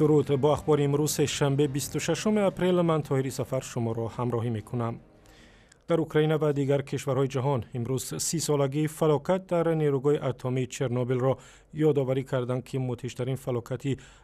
درود. با اخبار امروز شنبه 26 اپریل من طاهری سفر شما را همراهی میکنم. در اوکراین و دیگر کشورهای جهان امروز 30 سالگی فلاکت در نیروگاه اتمی چرنوبیل را یادآوری کردند که متشترین فلاکت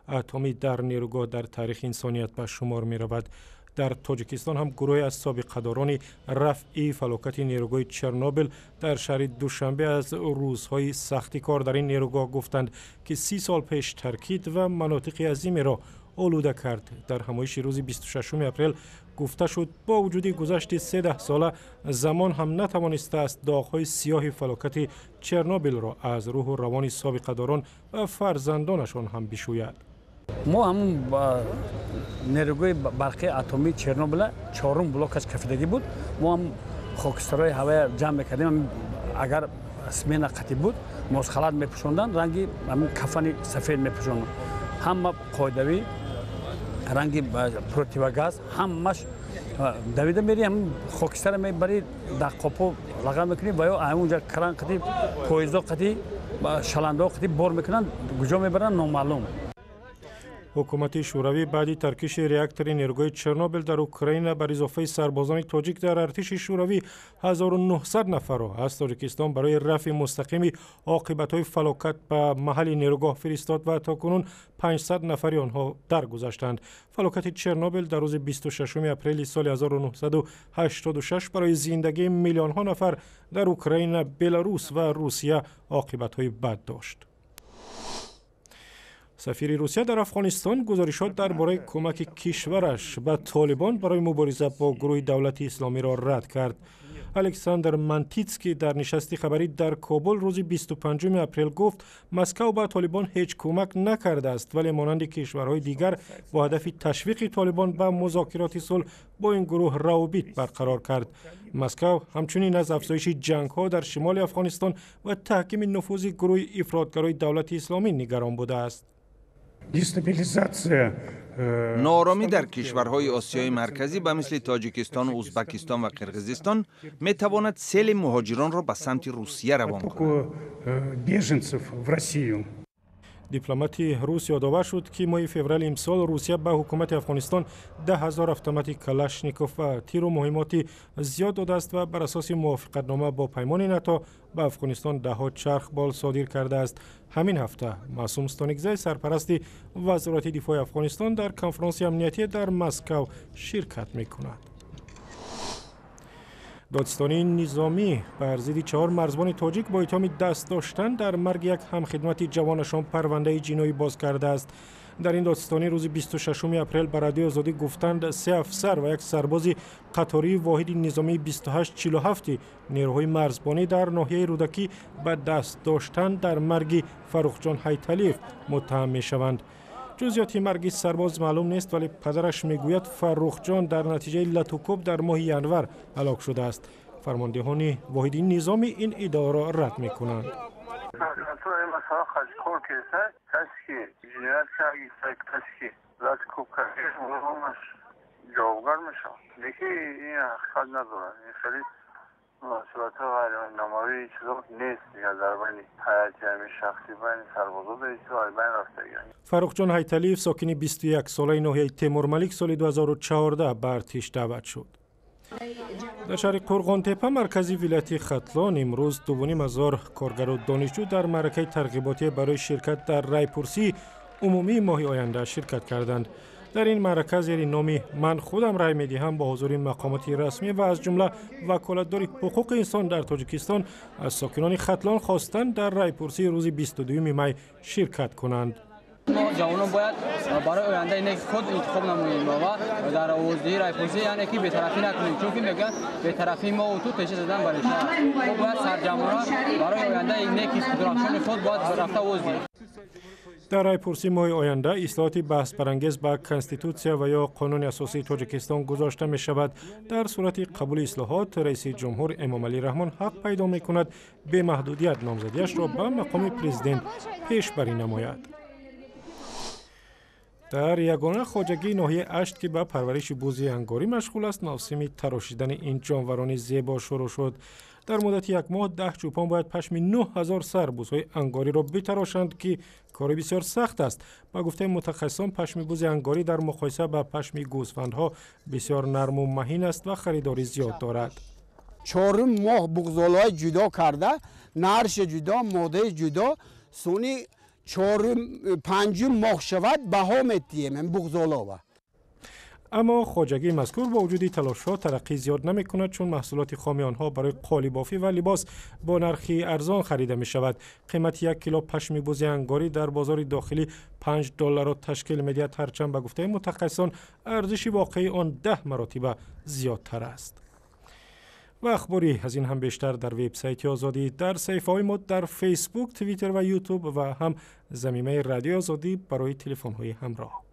اتمی در نیروگاه در تاریخ انسانیت به شمار می رود. در تاجیکستان هم گروهی از سابقه‌داران رفع فلاکت نیروگاه چرنوبیل در شهر دوشنبه از روزهای سختی کار در این نیروگاه گفتند که 30 سال پیش ترکید و مناطق عظیمی را آلوده کرد. در همایش روز 26 اپریل گفته شد با وجود گذشت 13 ساله زمان هم نتوانسته است داغ‌های سیاه فلاکت چرنوبیل را از روح و روان سابقه‌داران و فرزندانشان هم بشوید. ما هم نیروگاه برقی اتمی چرنوبیل چهارم بلوکش کفیدگی بود. ما هم خاکسترهای هوای جمع میکردیم. اگر اسمین قطعی بود مسخلات میپوشوندن، رنگی همین کفن سفید میپوشوندن. هم قاعدوی رنگی پروتیوگاز همش دویده میری، هم خاکستر میبری در قاپو لغا میکنی و یا اونجا کران قطعی پویزا قطعی شلندا قطعی بار میکنن، کجا میبرن نامعلوم. حکومت شوروی بعد ترکیش راکتور نیروگاه چرنوبیل در اوکراین بر اضافه سربازان تاجیک در ارتش شوروی 1900 نفر را از تاجیکستان برای رفع مستقیم عاقبت‌های فلاکت به محل نیروگاه فرستاد و تاکنون 500 نفری آنها درگذشتند. فلاکت چرنوبیل در روز 26 اپریل سال 1986 برای زندگی میلیون‌ها نفر در اوکراین، بلاروس و روسیه عاقبت‌های بد داشت. سفیر روسیه در افغانستان گزارشات درباره کمک کشورش به طالبان برای مبارزه با گروه دولت اسلامی را رد کرد. الکساندر منتیتسکی در نشست خبری در کابل روز 25 اپریل گفت مسکو به طالبان هیچ کمک نکرده است، ولی مانند کشورهای دیگر با هدف تشویق طالبان به مذاکرات صلح با این گروه روابط برقرار کرد. مسکو همچنین از افزایش جنگ‌ها در شمال افغانستان و تحکیم نفوذ گروه افراطگرای دولت اسلامی نگران بوده است. ناآرامی در کشورهای آسیای مرکزی به مثل تاجیکستان، ازبکستان و قرقیزستان می تواند سیل مهاجران را به سمت روسیه روان کند. دیپلمات روس یادآور شد که ماه فوریه امسال روسیه به حکومت افغانستان 10,000 اتومات کلاشنیکوف و تیر و مهمات زیاد داده است و بر اساس موافقتنامه با پیمان ناتو به افغانستان 10 چرخ بال صادر کرده است. همین هفته معصوم ستانکزی سرپرست وزارت دفاع افغانستان در کنفرانس امنیتی در مسکو شرکت می‌کند. دادستانی نظامی بر ضد 4 مرزبان تاجیک با اتهام دست داشتن در مرگ یک همخدمت جوانشان پرونده جنایی باز کرده است. در این دادستانی روز 26 اپریل به رادیو آزادی گفتند 3 افسر و یک سرباز قطاری واحد نظامی 2847 نیروهای مرزبانی در ناحیه رودکی به دست داشتن در مرگ فرخجان حیتلیف متهم می‌شوند. جزئیات مرگ سرباز معلوم نیست، ولی پدرش میگوید فرخجان در نتیجه لتوکوب در ماه ینور هلاک شده است. فرماندهان واحد نظامی این ادعا را رد می‌کنند. فرخجان حیتلیف ساکن 21 ساله ناحیه تیمورملک سال 2014 به ارتش دعوت شد. در شهر قرغانتپه مرکزی ولایت ختلان امروز 2,500 کارگر و دانشجو در معرکه ترغیباتی برای شرکت در رایپرسی عمومی ماه آینده شرکت کردند. در این معرکه زیر نام من خودم رای میدهم با حضور مقامات رسمی و از جمله وکالتدار حقوق انسان در تاجیکستان از ساکنان ختلان خواستند در رایپرسی روز 22 می شرکت کنند. ما جوانان باید برای آینده اینکه خود انتخاب نماییم و در آوازدهی رایپرسی یعنی که بی‌طرفی نکنیم، چون که میگن بی‌طرفی ما و تو تشه زدن برای شهر. ما باید سرجمعانه برای آینده اینکه درخشان خود باید رفته آوازدهی. در رایپرسی ماه آینده اصلاحات بحث برانگیز به کنستیتوسیا و یا قانون اساسی تاجیکستان گذاشته می شود. در صورت قبول اصلاحات رئیس جمهور امامعلی رحمان حق پیدا می کند به محدودیت نامزدیش را به مقام پرزیدنت پیشبری نماید. در یگانه خواجگی ناحیه اشت که به پرورش بوزی انگاری مشغول است، موسم تراشیدن این جانوران زیبا شروع شد. در مدت یک ماه 10 چوپان باید پشم 9000 سر بوزهای انگاری را بتراشند که کار بسیار سخت است. با گفته متخصصان پشم بوز انگاری در مقایسه با پشم گوسفندها بسیار نرم و مهین است و خریداری زیاد دارد. 4 ماه بغضالای جدا کرده، نرش جدا، ماده جدا، سونی 4-5 ماه شود بها میتیم بغضالا. اما خواجگی مذکور با وجود تلاش‌ها ترقی زیاد نمی‌کند، چون محصولات خام آنها برای قالی بافی و لباس با نرخی ارزان خریده می‌شود. قیمت 1 کیلو پشم بوز انگاری در بازار داخلی $5 را تشکیل می‌دهد، هرچند به گفته متخصصان ارزش واقعی آن 10 مراتب زیادتر است. و اخباری از این هم بیشتر در وبسایت آزادی، در صفحه‌های ما در فیسبوک، توییتر و یوتیوب و هم زمینه رادیو آزادی برای تلفن‌های همراه.